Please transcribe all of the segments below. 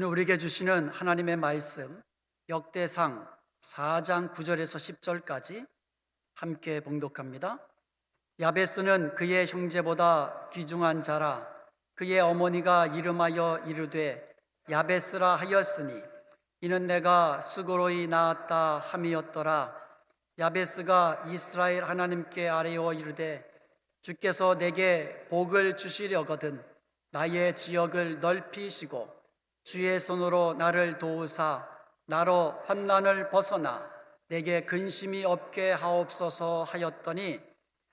오늘 우리에게 주시는 하나님의 말씀 역대상 4장 9절에서 10절까지 함께 봉독합니다. 야베스는 그의 형제보다 귀중한 자라. 그의 어머니가 이름하여 이르되 야베스라 하였으니 이는 내가 수고로이 낳았다 함이었더라. 야베스가 이스라엘 하나님께 아뢰어 이르되 주께서 내게 복을 주시려거든 나의 지역을 넓히시고 주의 손으로 나를 도우사 나로 환난을 벗어나 내게 근심이 없게 하옵소서 하였더니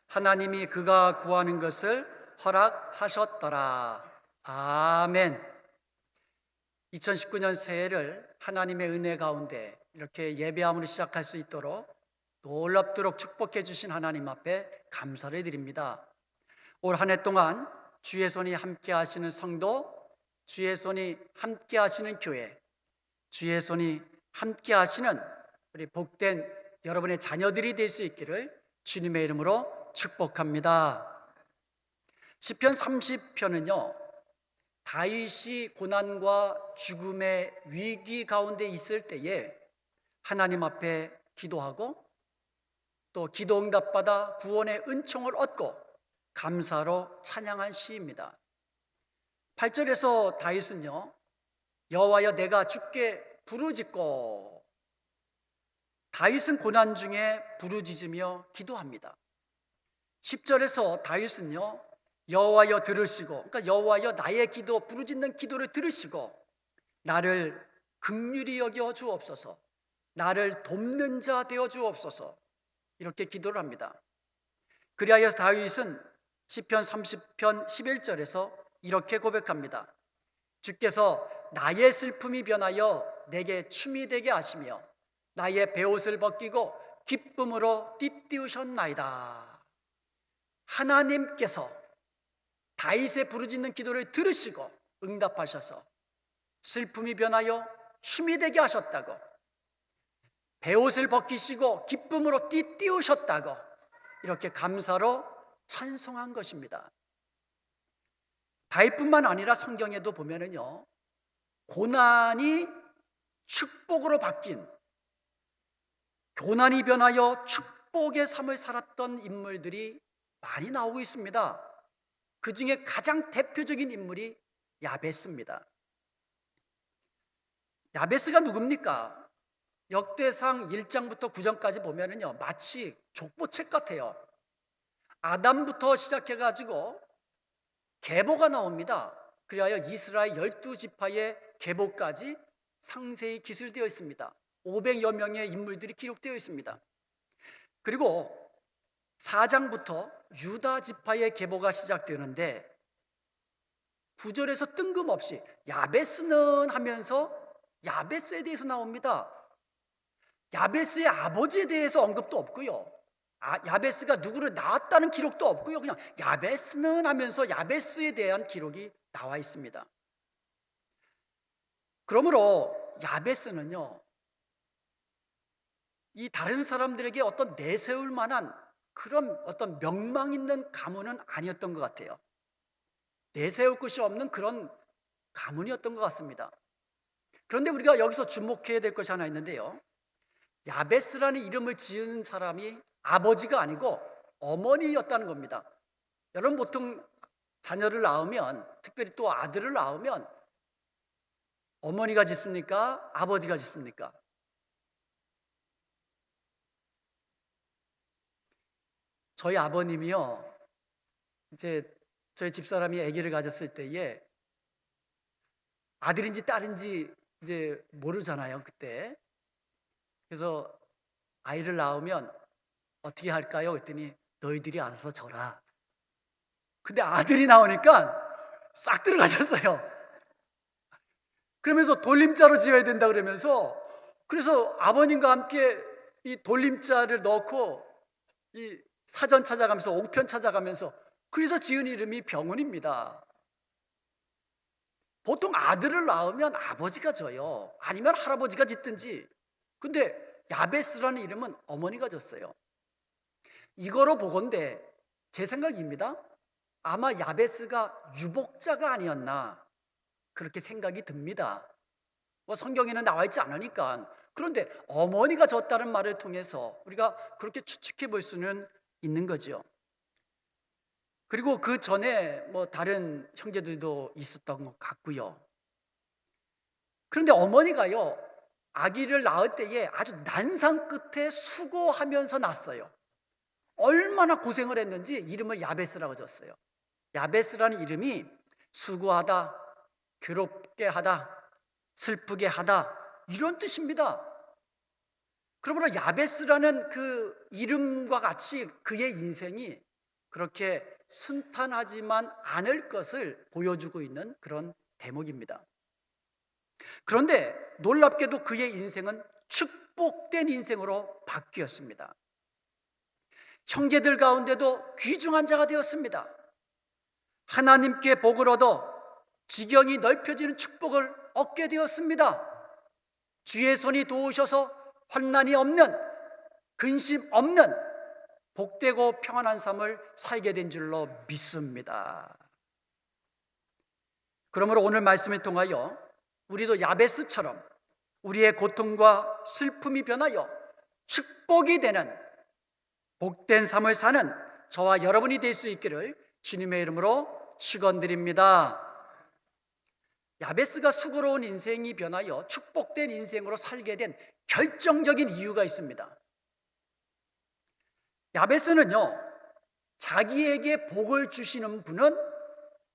하나님이 그가 구하는 것을 허락하셨더라. 아멘. 2019년 새해를 하나님의 은혜 가운데 이렇게 예배함으로 시작할 수 있도록 놀랍도록 축복해 주신 하나님 앞에 감사를 드립니다. 올 한 해 동안 주의 손이 함께 하시는 성도, 주의 손이 함께 하시는 교회, 주의 손이 함께 하시는 우리 복된 여러분의 자녀들이 될 수 있기를 주님의 이름으로 축복합니다. 시편 30편은요 다윗이 고난과 죽음의 위기 가운데 있을 때에 하나님 앞에 기도하고 또 기도 응답받아 구원의 은총을 얻고 감사로 찬양한 시입니다. 8절에서 다윗은요 여호와여 내가 주께 부르짖고, 다윗은 고난 중에 부르짖으며 기도합니다. 10절에서 다윗은요 여호와여 들으시고, 그러니까 여호와여 나의 기도, 부르짖는 기도를 들으시고 나를 긍휼히 여겨 주옵소서, 나를 돕는 자 되어 주옵소서, 이렇게 기도를 합니다. 그리하여 다윗은 시편 30편 11절에서 이렇게 고백합니다. 주께서 나의 슬픔이 변하여 내게 춤이 되게 하시며 나의 베옷을 벗기고 기쁨으로 띠띠우셨나이다. 하나님께서 다윗의 부르짖는 기도를 들으시고 응답하셔서 슬픔이 변하여 춤이 되게 하셨다고, 베옷을 벗기시고 기쁨으로 띠띠우셨다고 이렇게 감사로 찬송한 것입니다. 다윗뿐만 아니라 성경에도 보면은요 고난이 축복으로 바뀐, 고난이 변하여 축복의 삶을 살았던 인물들이 많이 나오고 있습니다. 그 중에 가장 대표적인 인물이 야베스입니다. 야베스가 누굽니까? 역대상 1장부터 9장까지 보면은요 마치 족보책 같아요. 아담부터 시작해가지고 계보가 나옵니다. 그리하여 이스라엘 12지파의 계보까지 상세히 기술되어 있습니다. 500여 명의 인물들이 기록되어 있습니다. 그리고 4장부터 유다 지파의 계보가 시작되는데 9절에서 뜬금없이 야베스는 하면서 야베스에 대해서 나옵니다. 야베스의 아버지에 대해서 언급도 없고요, 야베스가 누구를 낳았다는 기록도 없고요, 그냥 야베스는 하면서 야베스에 대한 기록이 나와 있습니다. 그러므로 야베스는요 이 다른 사람들에게 어떤 내세울 만한 그런 어떤 명망 있는 가문은 아니었던 것 같아요. 내세울 것이 없는 그런 가문이었던 것 같습니다. 그런데 우리가 여기서 주목해야 될 것이 하나 있는데요, 야베스라는 이름을 지은 사람이 아버지가 아니고 어머니였다는 겁니다. 여러분 보통 자녀를 낳으면, 특별히 또 아들을 낳으면 어머니가 짓습니까? 아버지가 짓습니까? 저희 아버님이요 이제 저희 집사람이 아기를 가졌을 때에 아들인지 딸인지 이제 모르잖아요 그때. 그래서 아이를 낳으면 어떻게 할까요? 그랬더니 너희들이 알아서 져라. 근데 아들이 나오니까 싹 들어가셨어요. 그러면서 돌림자로 지어야 된다 그러면서, 그래서 아버님과 함께 이 돌림자를 넣고 이 사전 찾아가면서 옥편 찾아가면서 그래서 지은 이름이 병훈입니다. 보통 아들을 낳으면 아버지가 져요, 아니면 할아버지가 짓든지. 근데 야베스라는 이름은 어머니가 졌어요. 이거로 보건대 제 생각입니다, 아마 야베스가 유복자가 아니었나 그렇게 생각이 듭니다. 뭐 성경에는 나와 있지 않으니까. 그런데 어머니가 졌다는 말을 통해서 우리가 그렇게 추측해 볼 수는 있는 거죠. 그리고 그 전에 뭐 다른 형제들도 있었던 것 같고요. 그런데 어머니가요, 아기를 낳을 때에 아주 난상 끝에 수고하면서 낳았어요. 얼마나 고생을 했는지 이름을 야베스라고 줬어요. 야베스라는 이름이 수고하다, 괴롭게 하다, 슬프게 하다, 이런 뜻입니다. 그러므로 야베스라는 그 이름과 같이 그의 인생이 그렇게 순탄하지만 않을 것을 보여주고 있는 그런 대목입니다. 그런데 놀랍게도 그의 인생은 축복된 인생으로 바뀌었습니다. 형제들 가운데도 귀중한 자가 되었습니다. 하나님께 복을 얻어 지경이 넓혀지는 축복을 얻게 되었습니다. 주의 손이 도우셔서 환난이 없는, 근심 없는 복되고 평안한 삶을 살게 된 줄로 믿습니다. 그러므로 오늘 말씀을 통하여 우리도 야베스처럼 우리의 고통과 슬픔이 변하여 축복이 되는 복된 삶을 사는 저와 여러분이 될 수 있기를 주님의 이름으로 축원드립니다. 야베스가 수고로운 인생이 변하여 축복된 인생으로 살게 된 결정적인 이유가 있습니다. 야베스는요, 자기에게 복을 주시는 분은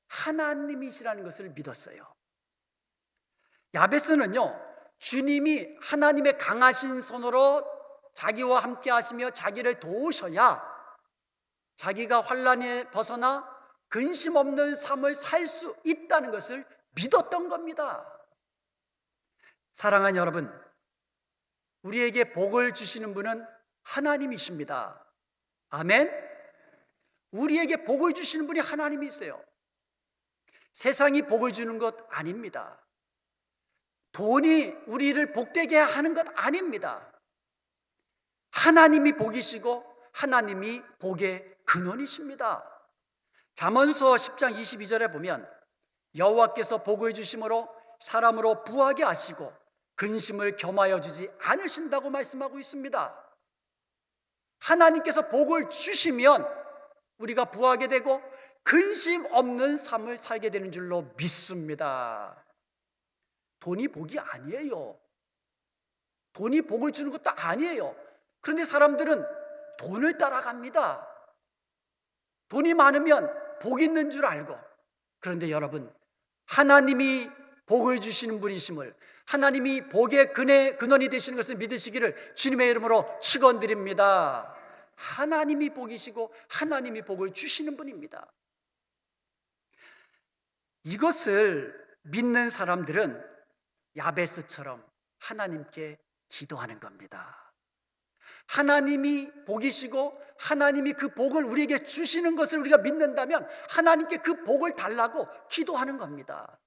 하나님이시라는 것을 믿었어요. 야베스는요, 주님이 하나님의 강하신 손으로 자기와 함께 하시며 자기를 도우셔야 자기가 환난에 벗어나 근심 없는 삶을 살 수 있다는 것을 믿었던 겁니다. 사랑하는 여러분, 우리에게 복을 주시는 분은 하나님이십니다. 아멘. 우리에게 복을 주시는 분이 하나님이세요. 세상이 복을 주는 것 아닙니다. 돈이 우리를 복되게 하는 것 아닙니다. 하나님이 복이시고 하나님이 복의 근원이십니다. 잠언서 10장 22절에 보면 여호와께서 복을 주심으로 사람으로 부하게 하시고 근심을 겸하여 주지 않으신다고 말씀하고 있습니다. 하나님께서 복을 주시면 우리가 부하게 되고 근심 없는 삶을 살게 되는 줄로 믿습니다. 돈이 복이 아니에요. 돈이 복을 주는 것도 아니에요. 그런데 사람들은 돈을 따라갑니다. 돈이 많으면 복 있는 줄 알고. 그런데 여러분, 하나님이 복을 주시는 분이심을, 하나님이 복의 근원이 되시는 것을 믿으시기를 주님의 이름으로 축원드립니다. 하나님이 복이시고 하나님이 복을 주시는 분입니다. 이것을 믿는 사람들은 야베스처럼 하나님께 기도하는 겁니다. 하나님이 복이시고 하나님이 그 복을 우리에게 주시는 것을 우리가 믿는다면 하나님께 그 복을 달라고 기도하는 겁니다.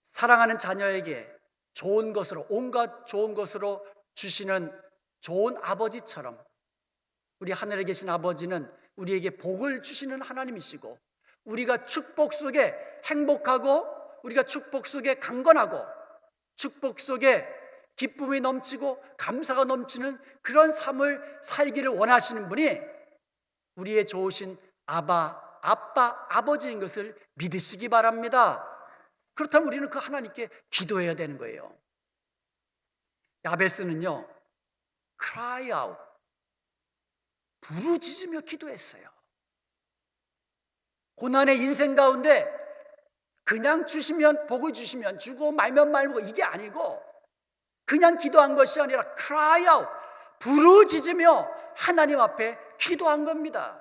사랑하는 자녀에게 좋은 것으로, 온갖 좋은 것으로 주시는 좋은 아버지처럼 우리 하늘에 계신 아버지는 우리에게 복을 주시는 하나님이시고, 우리가 축복 속에 행복하고 우리가 축복 속에 강건하고 축복 속에 기쁨이 넘치고 감사가 넘치는 그런 삶을 살기를 원하시는 분이 우리의 좋으신 아빠, 아버지인 것을 믿으시기 바랍니다. 그렇다면 우리는 그 하나님께 기도해야 되는 거예요. 야베스는요, cry out, 부르짖으며 기도했어요. 고난의 인생 가운데 그냥 주시면, 복을 주시면 주고 말면 말고 이게 아니고 그냥 기도한 것이 아니라 cry out, 부르짖으며 하나님 앞에 기도한 겁니다.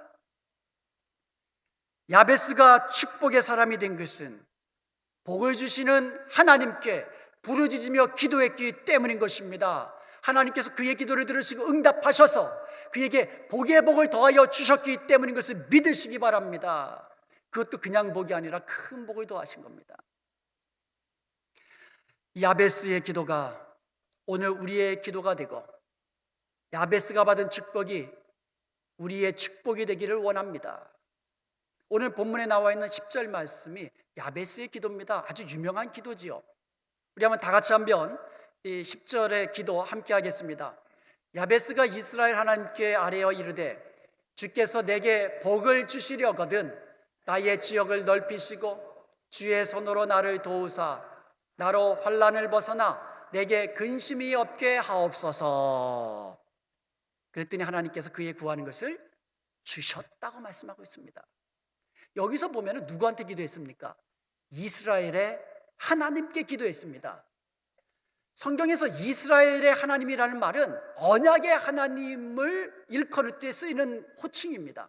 야베스가 축복의 사람이 된 것은 복을 주시는 하나님께 부르짖으며 기도했기 때문인 것입니다. 하나님께서 그의 기도를 들으시고 응답하셔서 그에게 복의 복을 더하여 주셨기 때문인 것을 믿으시기 바랍니다. 그것도 그냥 복이 아니라 큰 복을 더하신 겁니다. 야베스의 기도가 오늘 우리의 기도가 되고 야베스가 받은 축복이 우리의 축복이 되기를 원합니다. 오늘 본문에 나와 있는 10절 말씀이 야베스의 기도입니다. 아주 유명한 기도지요. 우리 한번 다 같이 한번 이 10절의 기도 함께 하겠습니다. 야베스가 이스라엘 하나님께 아뢰어 이르되 주께서 내게 복을 주시려거든 나의 지역을 넓히시고 주의 손으로 나를 도우사 나로 환난을 벗어나 내게 근심이 없게 하옵소서. 그랬더니 하나님께서 그의 구하는 것을 주셨다고 말씀하고 있습니다. 여기서 보면 누구한테 기도했습니까? 이스라엘의 하나님께 기도했습니다. 성경에서 이스라엘의 하나님이라는 말은 언약의 하나님을 일컬을 때 쓰이는 호칭입니다.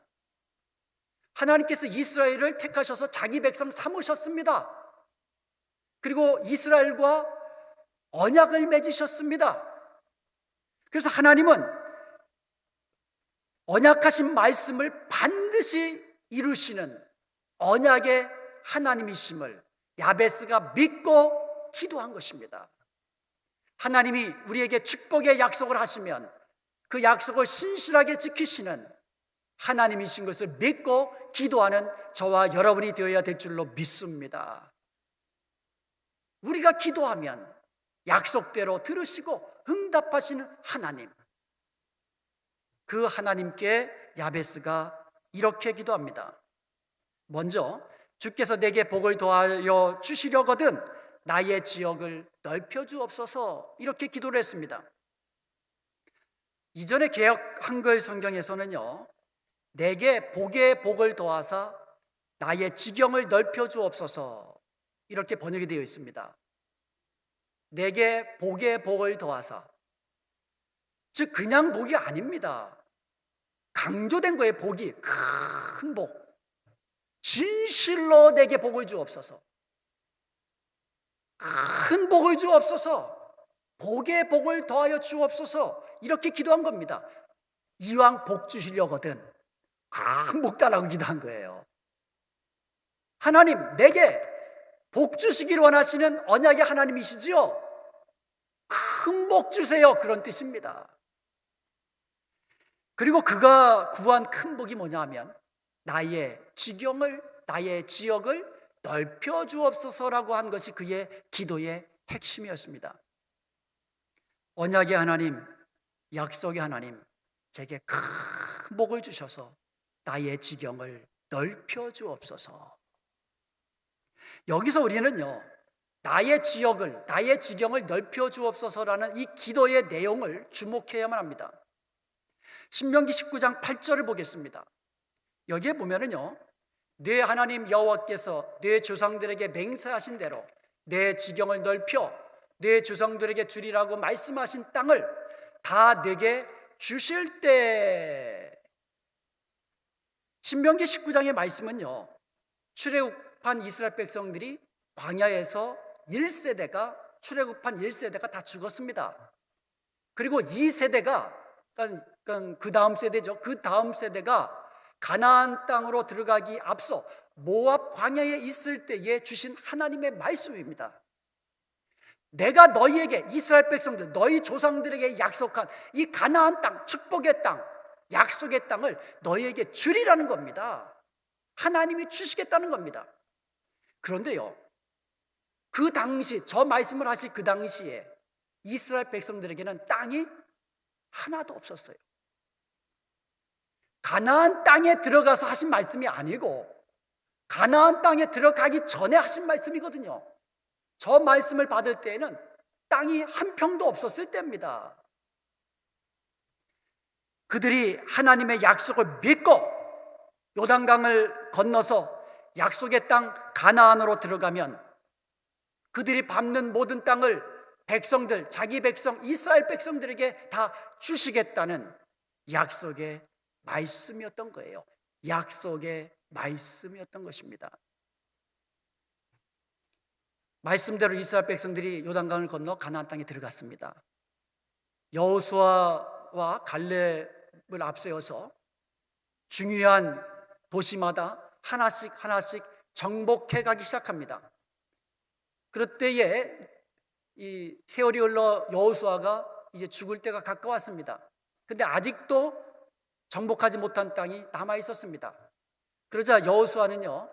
하나님께서 이스라엘을 택하셔서 자기 백성 삼으셨습니다. 그리고 이스라엘과 언약을 맺으셨습니다. 그래서 하나님은 언약하신 말씀을 반드시 이루시는 언약의 하나님이심을 야베스가 믿고 기도한 것입니다. 하나님이 우리에게 축복의 약속을 하시면 그 약속을 신실하게 지키시는 하나님이신 것을 믿고 기도하는 저와 여러분이 되어야 될 줄로 믿습니다. 우리가 기도하면 약속대로 들으시고 응답하시는 하나님, 그 하나님께 야베스가 이렇게 기도합니다. 먼저 주께서 내게 복을 더하여 주시려거든 나의 지역을 넓혀 주옵소서, 이렇게 기도를 했습니다. 이전의 개역 한글 성경에서는요, 내게 복의 복을 더하사 나의 지경을 넓혀 주옵소서, 이렇게 번역이 되어 있습니다. 내게 복의 복을 더하사, 즉 그냥 복이 아닙니다. 강조된 거예요. 복이, 큰 복, 진실로 내게 복을 주옵소서, 큰 복을 주옵소서, 복의 복을 더하여 주옵소서, 이렇게 기도한 겁니다. 이왕 복 주시려거든 큰 복 달라고 기도한 거예요. 하나님, 내게 복 주시기를 원하시는 언약의 하나님이시지요? 큰 복 주세요, 그런 뜻입니다. 그리고 그가 구한 큰 복이 뭐냐 하면 나의 지경을, 나의 지역을 넓혀 주옵소서라고 한 것이 그의 기도의 핵심이었습니다. 언약의 하나님, 약속의 하나님, 제게 큰 복을 주셔서 나의 지경을 넓혀 주옵소서. 여기서 우리는요, 나의 지역을, 나의 지경을 넓혀 주옵소서라는 이 기도의 내용을 주목해야만 합니다. 신명기 19장 8절을 보겠습니다. 여기에 보면은요, 네 하나님 여호와께서 네 조상들에게 맹세하신 대로 내 지경을 넓혀 네 조상들에게 주리라고 말씀하신 땅을 다 내게 주실 때, 신명기 19장의 말씀은요, 출애굽한 이스라엘 백성들이 광야에서 1세대가, 출애굽한 1세대가 다 죽었습니다. 그리고 2세대가, 그러니까 그 다음 세대죠. 그 다음 세대가 가나안 땅으로 들어가기 앞서 모압 광야에 있을 때에 주신 하나님의 말씀입니다. 내가 너희에게, 이스라엘 백성들, 너희 조상들에게 약속한 이 가나안 땅, 축복의 땅, 약속의 땅을 너희에게 주리라는 겁니다. 하나님이 주시겠다는 겁니다. 그런데요, 그 당시, 저 말씀을 하실 그 당시에 이스라엘 백성들에게는 땅이 하나도 없었어요. 가나안 땅에 들어가서 하신 말씀이 아니고 가나안 땅에 들어가기 전에 하신 말씀이거든요. 저 말씀을 받을 때에는 땅이 한 평도 없었을 때입니다. 그들이 하나님의 약속을 믿고 요단강을 건너서 약속의 땅 가나안으로 들어가면 그들이 밟는 모든 땅을 백성들, 자기 백성, 이스라엘 백성들에게 다 주시겠다는 약속의 말씀이었던 거예요. 약속의 말씀이었던 것입니다. 말씀대로 이스라엘 백성들이 요단강을 건너 가나안 땅에 들어갔습니다. 여호수아와 갈렙을 앞세워서 중요한 도시마다 하나씩 하나씩 정복해 가기 시작합니다. 그럴 때에 이 세월이 흘러 여호수아가 이제 죽을 때가 가까웠습니다. 근데 아직도 정복하지 못한 땅이 남아 있었습니다. 그러자 여호수아는요,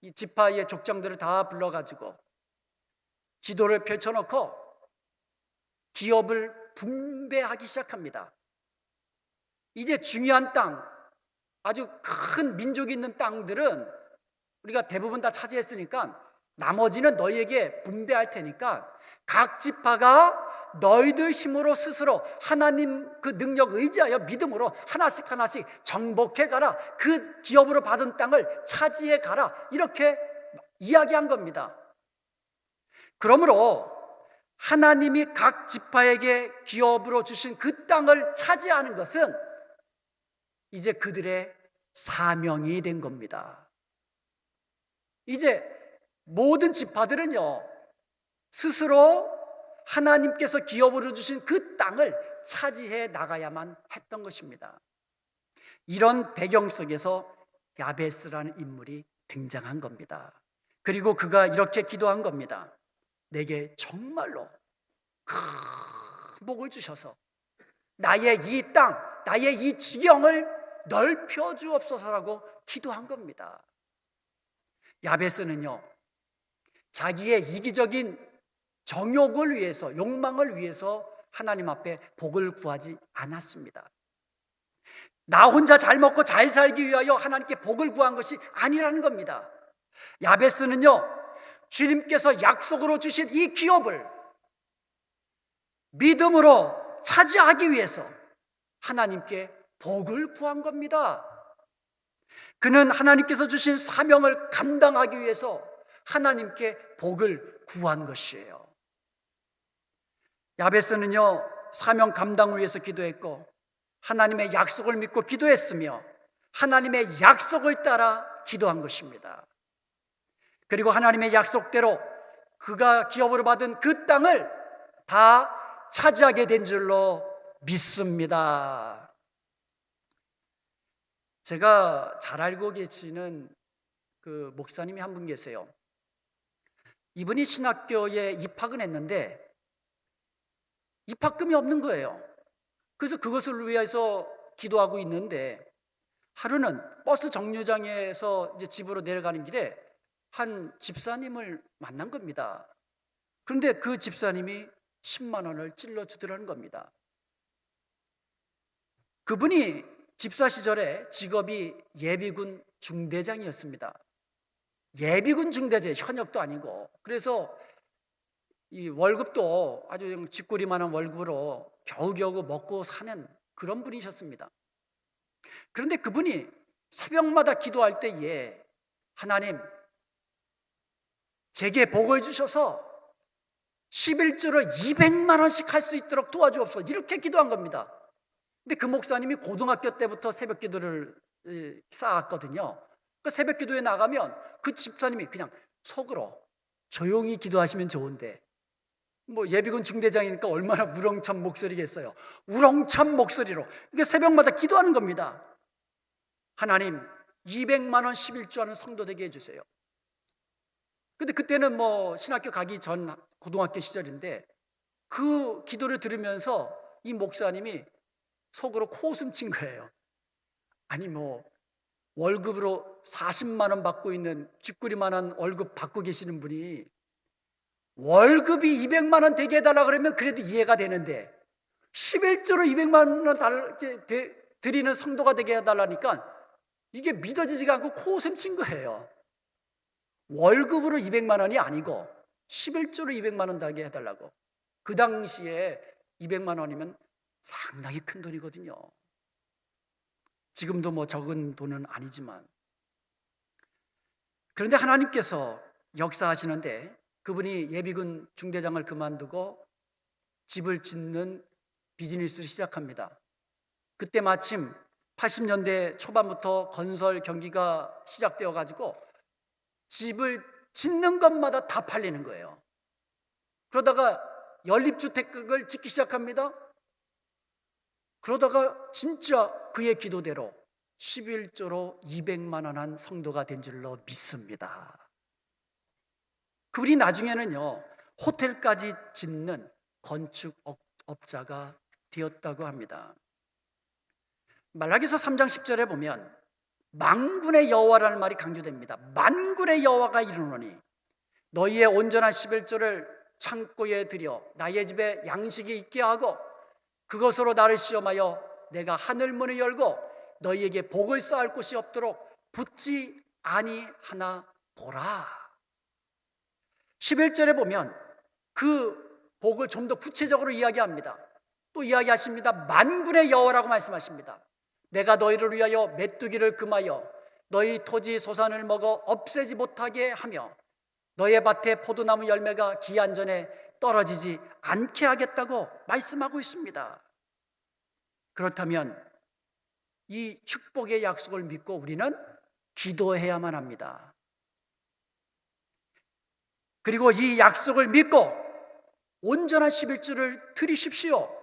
이 지파의 족장들을 다 불러가지고 기도를 펼쳐놓고 기업을 분배하기 시작합니다. 이제 중요한 땅, 아주 큰 민족이 있는 땅들은 우리가 대부분 다 차지했으니까 나머지는 너희에게 분배할 테니까 각 지파가 너희들 힘으로 스스로 하나님 그 능력 의지하여 믿음으로 하나씩 하나씩 정복해 가라. 그 기업으로 받은 땅을 차지해 가라. 이렇게 이야기한 겁니다. 그러므로 하나님이 각 지파에게 기업으로 주신 그 땅을 차지하는 것은 이제 그들의 사명이 된 겁니다. 이제 모든 지파들은요, 스스로 하나님께서 기업으로 주신 그 땅을 차지해 나가야만 했던 것입니다. 이런 배경 속에서 야베스라는 인물이 등장한 겁니다. 그리고 그가 이렇게 기도한 겁니다. 내게 정말로 큰 복을 주셔서 나의 이 땅, 나의 이 지경을 넓혀 주옵소서라고 기도한 겁니다. 야베스는요, 자기의 이기적인 정욕을 위해서, 욕망을 위해서 하나님 앞에 복을 구하지 않았습니다. 나 혼자 잘 먹고 잘 살기 위하여 하나님께 복을 구한 것이 아니라는 겁니다. 야베스는요, 주님께서 약속으로 주신 이 기업을 믿음으로 차지하기 위해서 하나님께 복을 구한 겁니다. 그는 하나님께서 주신 사명을 감당하기 위해서 하나님께 복을 구한 것이에요. 야베스는요, 사명 감당을 위해서 기도했고 하나님의 약속을 믿고 기도했으며 하나님의 약속을 따라 기도한 것입니다. 그리고 하나님의 약속대로 그가 기업으로 받은 그 땅을 다 차지하게 된 줄로 믿습니다. 제가 잘 알고 계시는 그 목사님이 한 분 계세요. 이분이 신학교에 입학은 했는데 입학금이 없는 거예요. 그래서 그것을 위해서 기도하고 있는데 하루는 버스 정류장에서 이제 집으로 내려가는 길에 한 집사님을 만난 겁니다. 그런데 그 집사님이 10만 원을 찔러주더라는 겁니다. 그분이 집사 시절에 직업이 예비군 중대장이었습니다. 예비군 중대장, 현역도 아니고. 그래서 이 월급도 아주 쥐꼬리만한 월급으로 겨우겨우 먹고 사는 그런 분이셨습니다. 그런데 그분이 새벽마다 기도할 때에 하나님, 제게 복을 주셔서 11조를 200만 원씩 할 수 있도록 도와주옵소서, 이렇게 기도한 겁니다. 근데 그 목사님이 고등학교 때부터 새벽 기도를 쌓았거든요. 그 새벽 기도에 나가면 그 집사님이 그냥 속으로 조용히 기도하시면 좋은데 뭐 예비군 중대장이니까 얼마나 우렁찬 목소리겠어요. 우렁찬 목소리로 이게 새벽마다 기도하는 겁니다. 하나님, 200만 원 11조 하는 성도 되게 해주세요. 근데 그때는 뭐 신학교 가기 전 고등학교 시절인데 그 기도를 들으면서 이 목사님이 속으로 코웃음 친 거예요. 아니 뭐 월급으로 40만 원 받고 있는 쥐꼬리만한 월급 받고 계시는 분이 월급이 200만 원 되게 해달라 그러면 그래도 이해가 되는데 11조로 200만 원 드리는 성도가 되게 해달라니까 이게 믿어지지가 않고 코웃음 친 거예요. 월급으로 200만 원이 아니고 11조로 200만 원 되게 해달라고. 그 당시에 200만 원이면 상당히 큰 돈이거든요. 지금도 뭐 적은 돈은 아니지만. 그런데 하나님께서 역사하시는데 그분이 예비군 중대장을 그만두고 집을 짓는 비즈니스를 시작합니다. 그때 마침 80년대 초반부터 건설 경기가 시작되어 가지고 집을 짓는 것마다 다 팔리는 거예요. 그러다가 연립주택을 짓기 시작합니다. 그러다가 진짜 그의 기도대로 11조로 200만 원 한 성도가 된 줄로 믿습니다. 그분이 나중에는요 호텔까지 짓는 건축업자가 되었다고 합니다. 말라기서 3장 10절에 보면 만군의 여호와라는 말이 강조됩니다. 만군의 여호와가 이르노니 너희의 온전한 11조를 창고에 들여 나의 집에 양식이 있게 하고 그것으로 나를 시험하여 내가 하늘 문을 열고 너희에게 복을 쌓을 곳이 없도록 붙지 아니하나 보라. 11절에 보면 그 복을 좀 더 구체적으로 이야기합니다. 또 이야기하십니다. 만군의 여호와라고 말씀하십니다. 내가 너희를 위하여 메뚜기를 금하여 너희 토지 소산을 먹어 없애지 못하게 하며 너의 밭에 포도나무 열매가 기한 전에 떨어지지 않게 하겠다고 말씀하고 있습니다. 그렇다면 이 축복의 약속을 믿고 우리는 기도해야만 합니다. 그리고 이 약속을 믿고 온전한 11조를 드리십시오.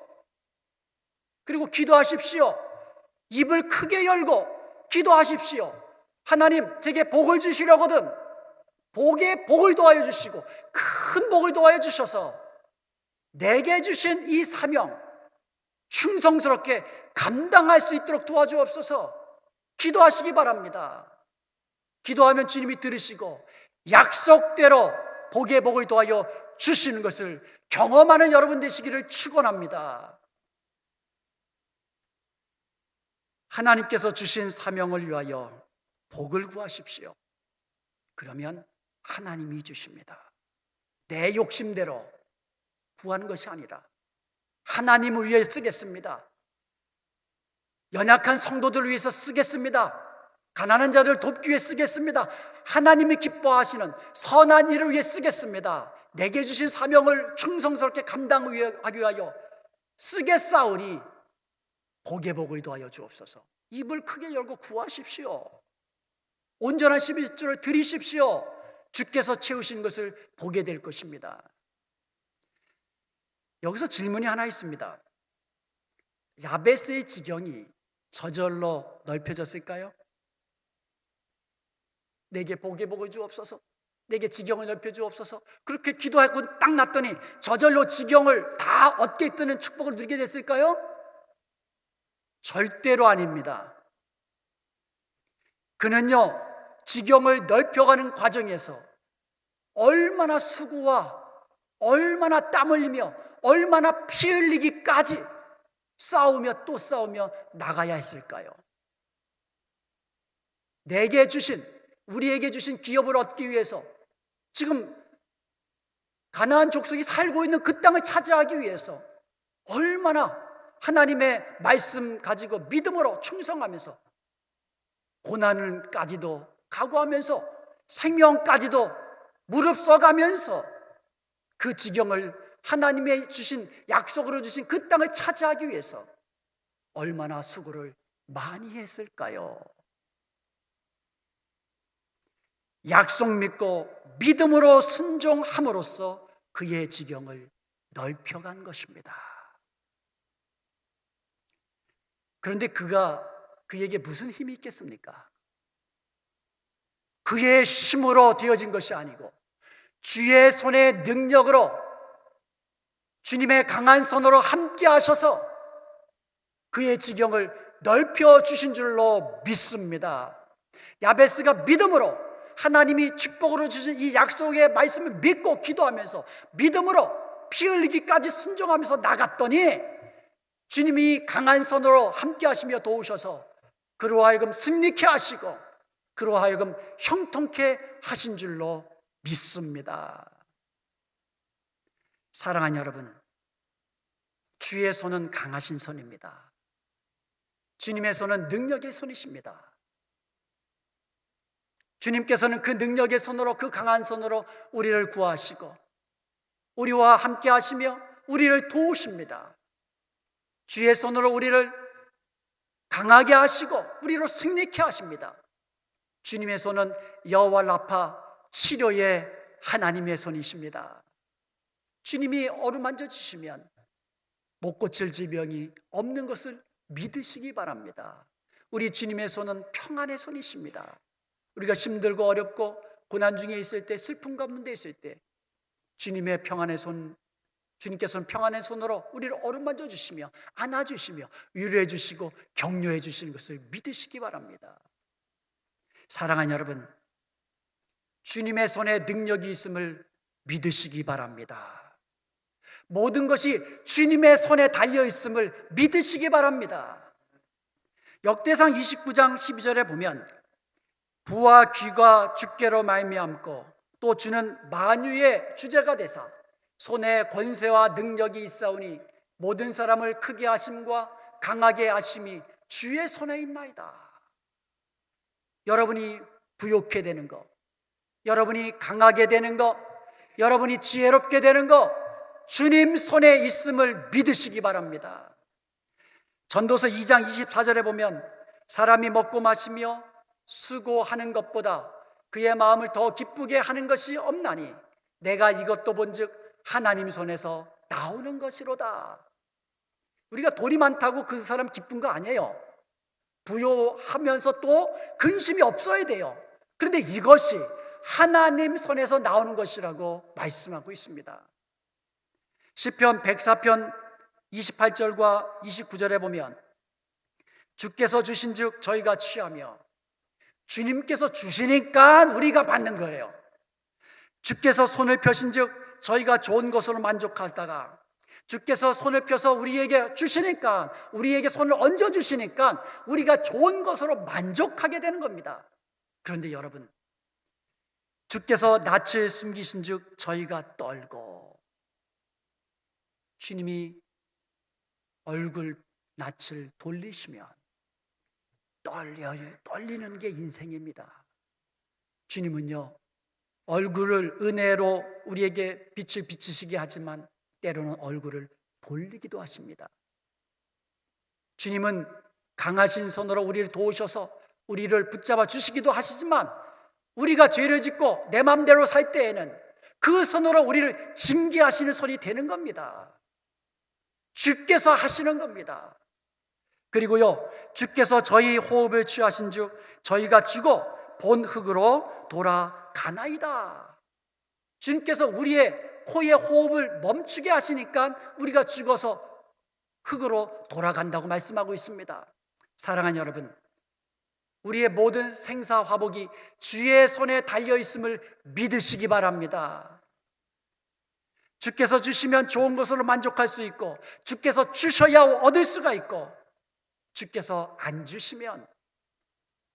그리고 기도하십시오. 입을 크게 열고 기도하십시오. 하나님, 제게 복을 주시려거든 복에 복을 더하여 주시고 큰 복을 더하여 주셔서 내게 주신 이 사명 충성스럽게 감당할 수 있도록 도와주옵소서. 기도하시기 바랍니다. 기도하면 주님이 들으시고 약속대로 복에 복을 더하여 주시는 것을 경험하는 여러분 되시기를 축원합니다. 하나님께서 주신 사명을 위하여 복을 구하십시오. 그러면 하나님이 주십니다. 내 욕심대로 구하는 것이 아니라 하나님을 위해 쓰겠습니다. 연약한 성도들을 위해서 쓰겠습니다. 가난한 자를 돕기 위해 쓰겠습니다. 하나님이 기뻐하시는 선한 일을 위해 쓰겠습니다. 내게 주신 사명을 충성스럽게 감당하기 위하여 쓰겠사오니 복에 복을 더하여 주옵소서. 입을 크게 열고 구하십시오. 온전한 11조를 드리십시오. 주께서 채우신 것을 보게 될 것입니다. 여기서 질문이 하나 있습니다. 야베스의 지경이 저절로 넓혀졌을까요? 내게 복에 복을 주옵소서, 내게 지경을 넓혀주옵소서. 그렇게 기도하고 딱 났더니 저절로 지경을 다 얻게 되는 축복을 누리게 됐을까요? 절대로 아닙니다. 그는요, 지경을 넓혀가는 과정에서 얼마나 수고와 얼마나 땀 흘리며 얼마나 피 흘리기까지 싸우며 또 싸우며 나가야 했을까요? 내게 주신, 우리에게 주신 기업을 얻기 위해서 지금 가나안 족속이 살고 있는 그 땅을 차지하기 위해서 얼마나 하나님의 말씀 가지고 믿음으로 충성하면서 고난을까지도 각오하면서 생명까지도 무릅써가면서 그 지경을 하나님의 주신 약속으로 주신 그 땅을 차지하기 위해서 얼마나 수고를 많이 했을까요? 약속 믿고 믿음으로 순종함으로써 그의 지경을 넓혀간 것입니다. 그런데 그에게 무슨 힘이 있겠습니까? 그의 힘으로 되어진 것이 아니고 주의 손의 능력으로, 주님의 강한 손으로 함께 하셔서 그의 지경을 넓혀주신 줄로 믿습니다. 야베스가 믿음으로 하나님이 축복으로 주신 이 약속의 말씀을 믿고 기도하면서 믿음으로 피 흘리기까지 순종하면서 나갔더니 주님이 강한 손으로 함께 하시며 도우셔서 그로 하여금 승리케 하시고 그로 하여금 형통케 하신 줄로 믿습니다. 사랑하는 여러분, 주의 손은 강하신 손입니다. 주님의 손은 능력의 손이십니다. 주님께서는 그 능력의 손으로, 그 강한 손으로 우리를 구하시고 우리와 함께 하시며 우리를 도우십니다. 주의 손으로 우리를 강하게 하시고 우리로 승리케 하십니다. 주님의 손은 여호와 라파, 치료의 하나님의 손이십니다. 주님이 어루만져 주시면 못 고칠 질병이 없는 것을 믿으시기 바랍니다. 우리 주님의 손은 평안의 손이십니다. 우리가 힘들고 어렵고 고난 중에 있을 때, 슬픔 가운데 있을 때 주님의 평안의 손, 주님께서는 평안의 손으로 우리를 어루만져 주시며 안아주시며 위로해 주시고 격려해 주시는 것을 믿으시기 바랍니다. 사랑하는 여러분, 주님의 손에 능력이 있음을 믿으시기 바랍니다. 모든 것이 주님의 손에 달려 있음을 믿으시기 바랍니다. 역대상 29장 12절에 보면 부와 귀가 주께로 말미암고 또 주는 만유의 주제가 되사 손에 권세와 능력이 있사오니 모든 사람을 크게 하심과 강하게 하심이 주의 손에 있나이다. 여러분이 부욕해 되는 것, 여러분이 강하게 되는 것, 여러분이 지혜롭게 되는 것, 주님 손에 있음을 믿으시기 바랍니다. 전도서 2장 24절에 보면 사람이 먹고 마시며 수고하는 것보다 그의 마음을 더 기쁘게 하는 것이 없나니 내가 이것도 본즉 하나님 손에서 나오는 것이로다. 우리가 돈이 많다고 그 사람 기쁜 거 아니에요. 부요하면서 또 근심이 없어야 돼요. 그런데 이것이 하나님 손에서 나오는 것이라고 말씀하고 있습니다. 시편 104편 28절과 29절에 보면 주께서 주신즉 저희가 취하며, 주님께서 주시니까 우리가 받는 거예요. 주께서 손을 펴신즉 저희가 좋은 것으로 만족하다가 주께서 손을 펴서 우리에게 주시니까, 우리에게 손을 얹어 주시니까 우리가 좋은 것으로 만족하게 되는 겁니다. 그런데 여러분, 주께서 낯을 숨기신즉 저희가 떨고, 주님이 얼굴 낯을 돌리시면 떨리는 게 인생입니다. 주님은요, 얼굴을 은혜로 우리에게 빛을 비추시게 하지만 때로는 얼굴을 돌리기도 하십니다. 주님은 강하신 손으로 우리를 도우셔서 우리를 붙잡아 주시기도 하시지만 우리가 죄를 짓고 내 마음대로 살 때에는 그 손으로 우리를 징계하시는 손이 되는 겁니다. 주께서 하시는 겁니다. 그리고요, 주께서 저희 호흡을 취하신 즉 저희가 죽어 본 흙으로 돌아가나이다. 주님께서 우리의 코의 호흡을 멈추게 하시니까 우리가 죽어서 흙으로 돌아간다고 말씀하고 있습니다. 사랑하는 여러분, 우리의 모든 생사화복이 주의 손에 달려있음을 믿으시기 바랍니다. 주께서 주시면 좋은 것으로 만족할 수 있고, 주께서 주셔야 얻을 수가 있고, 주께서 안 주시면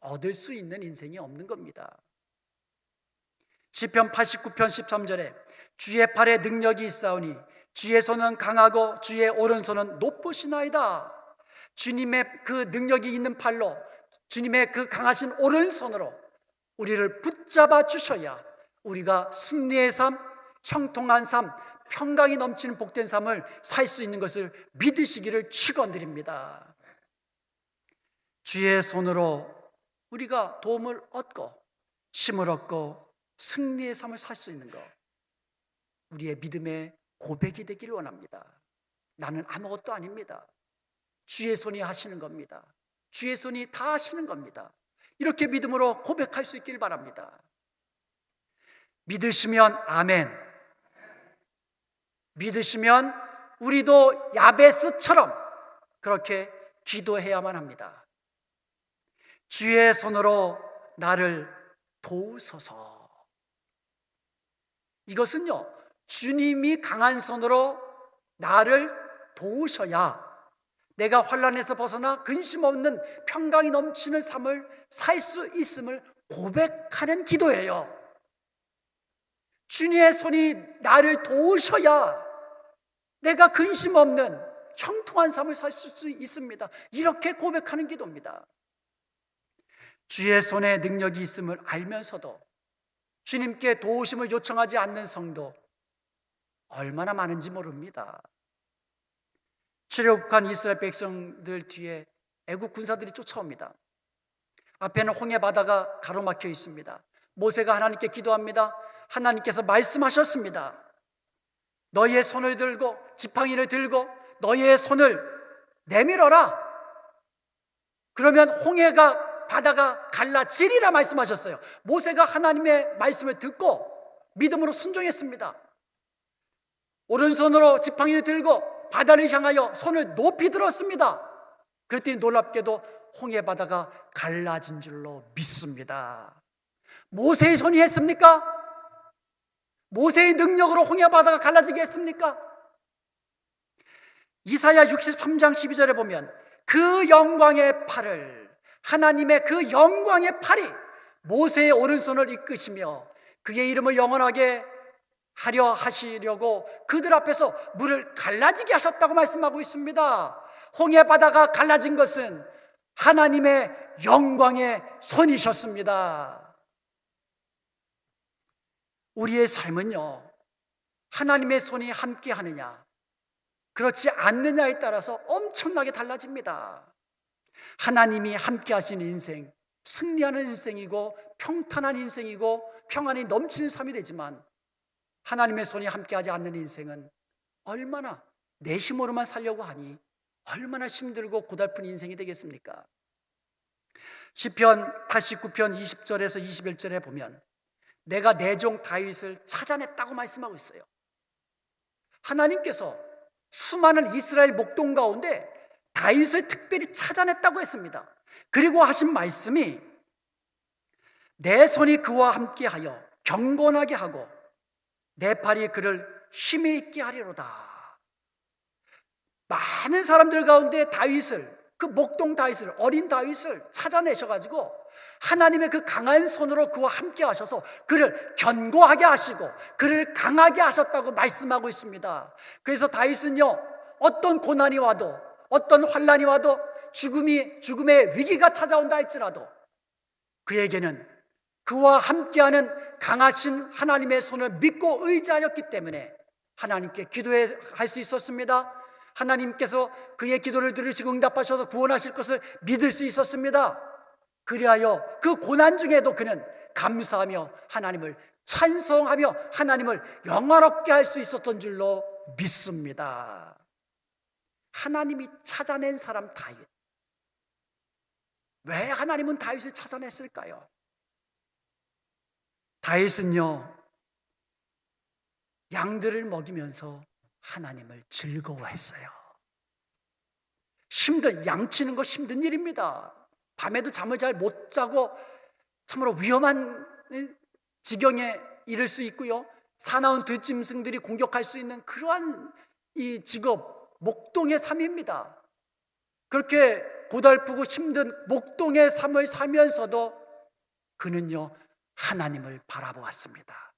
얻을 수 있는 인생이 없는 겁니다. 시편 89편 13절에 주의 팔에 능력이 있사오니 주의 손은 강하고 주의 오른손은 높으시나이다. 주님의 그 능력이 있는 팔로, 주님의 그 강하신 오른손으로 우리를 붙잡아 주셔야 우리가 승리의 삶, 형통한 삶, 평강이 넘치는 복된 삶을 살 수 있는 것을 믿으시기를 축원드립니다. 주의 손으로 우리가 도움을 얻고 힘을 얻고 승리의 삶을 살 수 있는 것, 우리의 믿음의 고백이 되기를 원합니다. 나는 아무것도 아닙니다. 주의 손이 하시는 겁니다. 주의 손이 다 하시는 겁니다. 이렇게 믿음으로 고백할 수 있기를 바랍니다. 믿으시면 아멘. 믿으시면 우리도 야베스처럼 그렇게 기도해야만 합니다. 주의 손으로 나를 도우소서. 이것은요, 주님이 강한 손으로 나를 도우셔야 내가 환난에서 벗어나 근심 없는 평강이 넘치는 삶을 살 수 있음을 고백하는 기도예요. 주님의 손이 나를 도우셔야 내가 근심 없는 형통한 삶을 살 수 있습니다. 이렇게 고백하는 기도입니다. 주의 손에 능력이 있음을 알면서도 주님께 도우심을 요청하지 않는 성도 얼마나 많은지 모릅니다. 출애굽한 이스라엘 백성들 뒤에 애국 군사들이 쫓아옵니다. 앞에는 홍해 바다가 가로막혀 있습니다. 모세가 하나님께 기도합니다. 하나님께서 말씀하셨습니다. 너희의 손을 들고, 지팡이를 들고 너희의 손을 내밀어라. 그러면 바다가 갈라지리라 말씀하셨어요. 모세가 하나님의 말씀을 듣고 믿음으로 순종했습니다. 오른손으로 지팡이를 들고 바다를 향하여 손을 높이 들었습니다. 그랬더니 놀랍게도 홍해 바다가 갈라진 줄로 믿습니다. 모세의 손이 했습니까? 모세의 능력으로 홍해 바다가 갈라지게 했습니까? 이사야 63장 12절에 보면 그 영광의 팔을, 하나님의 그 영광의 팔이 모세의 오른손을 이끄시며 그의 이름을 영원하게 하려 하시려고 그들 앞에서 물을 갈라지게 하셨다고 말씀하고 있습니다. 홍해 바다가 갈라진 것은 하나님의 영광의 손이셨습니다. 우리의 삶은요, 하나님의 손이 함께 하느냐 그렇지 않느냐에 따라서 엄청나게 달라집니다. 하나님이 함께 하시는 인생, 승리하는 인생이고 평탄한 인생이고 평안이 넘치는 삶이 되지만, 하나님의 손이 함께하지 않는 인생은 얼마나 내 힘으로만 살려고 하니 얼마나 힘들고 고달픈 인생이 되겠습니까? 시편 89편 20절에서 21절에 보면 내가 내 종 다윗을 찾아냈다고 말씀하고 있어요. 하나님께서 수많은 이스라엘 목동 가운데 다윗을 특별히 찾아냈다고 했습니다. 그리고 하신 말씀이 내 손이 그와 함께하여 경건하게 하고 내 팔이 그를 힘이 있게 하리로다. 많은 사람들 가운데 다윗을, 그 목동 다윗을, 어린 다윗을 찾아내셔가지고 하나님의 그 강한 손으로 그와 함께 하셔서 그를 견고하게 하시고 그를 강하게 하셨다고 말씀하고 있습니다. 그래서 다윗은요, 어떤 고난이 와도, 어떤 환난이 와도, 죽음의 위기가 찾아온다 할지라도 그에게는 그와 함께하는 강하신 하나님의 손을 믿고 의지하였기 때문에 하나님께 기도할 수 있었습니다. 하나님께서 그의 기도를 들으시고 응답하셔서 구원하실 것을 믿을 수 있었습니다. 그리하여 그 고난 중에도 그는 감사하며 하나님을 찬송하며 하나님을 영화롭게 할 수 있었던 줄로 믿습니다. 하나님이 찾아낸 사람 다윗. 왜 하나님은 다윗을 찾아냈을까요? 다윗은요, 양들을 먹이면서 하나님을 즐거워했어요. 양치는 거 힘든 일입니다. 밤에도 잠을 잘 못 자고 참으로 위험한 지경에 이를 수 있고요, 사나운 들짐승들이 공격할 수 있는 그러한 이 직업, 목동의 삶입니다. 그렇게 고달프고 힘든 목동의 삶을 살면서도 그는요, 하나님을 바라보았습니다.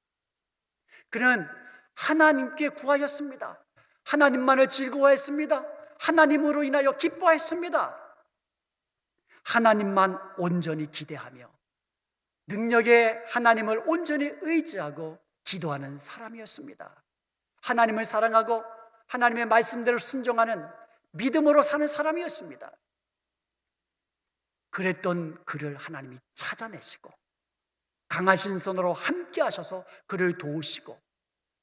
그는 하나님께 구하였습니다. 하나님만을 즐거워했습니다. 하나님으로 인하여 기뻐했습니다. 하나님만 온전히 기대하며 능력의 하나님을 온전히 의지하고 기도하는 사람이었습니다. 하나님을 사랑하고 하나님의 말씀대로 순종하는 믿음으로 사는 사람이었습니다. 그랬던 그를 하나님이 찾아내시고 강하신 손으로 함께 하셔서 그를 도우시고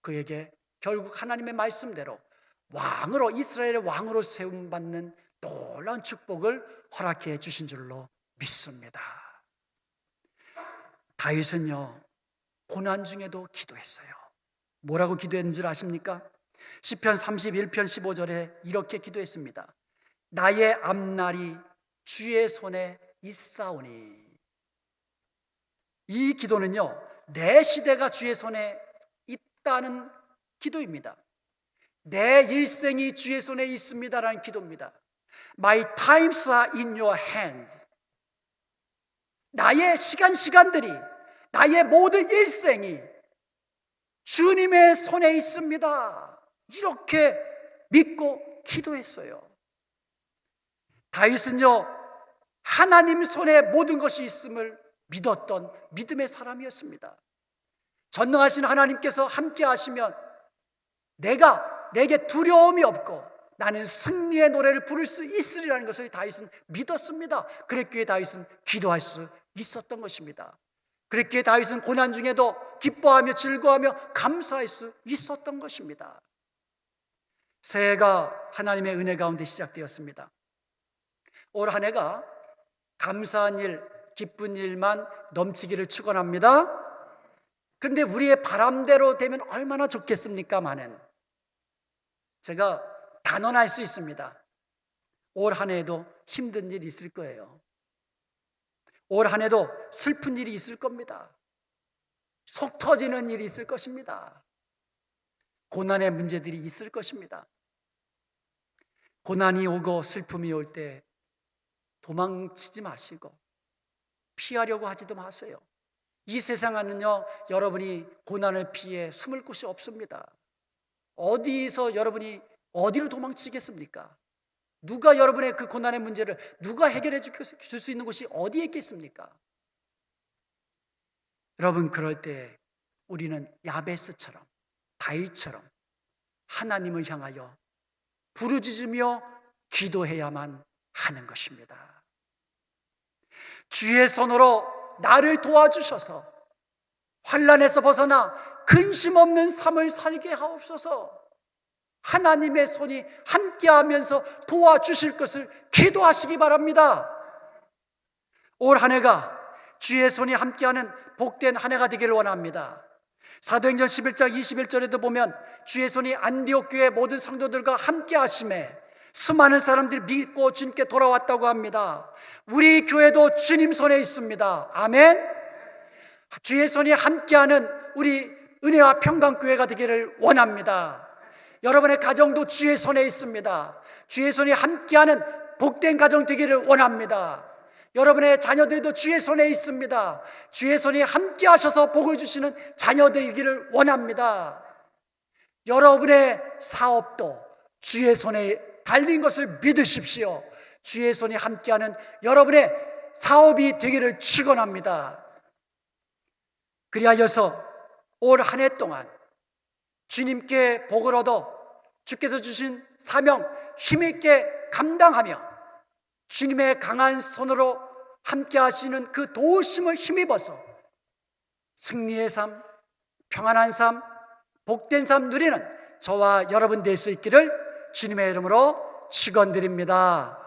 그에게 결국 하나님의 말씀대로 왕으로, 이스라엘의 왕으로 세움받는 놀라운 축복을 허락해 주신 줄로 믿습니다. 다윗은요, 고난 중에도 기도했어요. 뭐라고 기도했는 줄 아십니까? 시편 31편 15절에 이렇게 기도했습니다. 나의 앞날이 주의 손에 있사오니. 이 기도는요, 내 시대가 주의 손에 있다는 기도입니다. 내 일생이 주의 손에 있습니다라는 기도입니다. My times are in your hand. 나의 시간들이, 나의 모든 일생이 주님의 손에 있습니다. 이렇게 믿고 기도했어요. 다윗은요, 하나님 손에 모든 것이 있음을 믿었던 믿음의 사람이었습니다. 전능하신 하나님께서 함께 하시면 내게 두려움이 없고 나는 승리의 노래를 부를 수 있으리라는 것을 다윗은 믿었습니다. 그랬기에 다윗은 기도할 수 있었던 것입니다. 그랬기에 다윗은 고난 중에도 기뻐하며 즐거워하며 감사할 수 있었던 것입니다. 새해가 하나님의 은혜 가운데 시작되었습니다. 올 한 해가 감사한 일, 기쁜 일만 넘치기를 축원합니다. 그런데 우리의 바람대로 되면 얼마나 좋겠습니까마는 제가 단언할 수 있습니다. 올 한 해에도 힘든 일이 있을 거예요. 올 한 해도 슬픈 일이 있을 겁니다. 속 터지는 일이 있을 것입니다. 고난의 문제들이 있을 것입니다. 고난이 오고 슬픔이 올 때 도망치지 마시고 피하려고 하지도 마세요. 이 세상에는요, 여러분이 고난을 피해 숨을 곳이 없습니다. 어디서 여러분이 어디로 도망치겠습니까? 누가 여러분의 그 고난의 문제를 누가 해결해 줄 수 있는 곳이 어디에 있겠습니까? 여러분, 그럴 때 우리는 야베스처럼, 다윗처럼 하나님을 향하여 부르짖으며 기도해야만 하는 것입니다. 주의 손으로 나를 도와주셔서 환난에서 벗어나 근심 없는 삶을 살게 하옵소서. 하나님의 손이 함께하면서 도와주실 것을 기도하시기 바랍니다. 올 한 해가 주의 손이 함께하는 복된 한 해가 되기를 원합니다. 사도행전 11장 21절에도 보면 주의 손이 안디옥 교회 모든 성도들과 함께 하심에 수많은 사람들이 믿고 주님께 돌아왔다고 합니다. 우리 교회도 주님 손에 있습니다. 아멘. 주의 손이 함께하는 우리 은혜와 평강교회가 되기를 원합니다. 여러분의 가정도 주의 손에 있습니다. 주의 손이 함께하는 복된 가정 되기를 원합니다. 여러분의 자녀들도 주의 손에 있습니다. 주의 손이 함께 하셔서 복을 주시는 자녀되기를 원합니다. 여러분의 사업도 주의 손에 달린 것을 믿으십시오. 주의 손이 함께하는 여러분의 사업이 되기를 축원합니다. 그리하여서 올 한 해 동안 주님께 복을 얻어 주께서 주신 사명 힘있게 감당하며 주님의 강한 손으로 함께 하시는 그 도우심을 힘입어서 승리의 삶, 평안한 삶, 복된 삶 누리는 저와 여러분 될 수 있기를 주님의 이름으로 축원드립니다.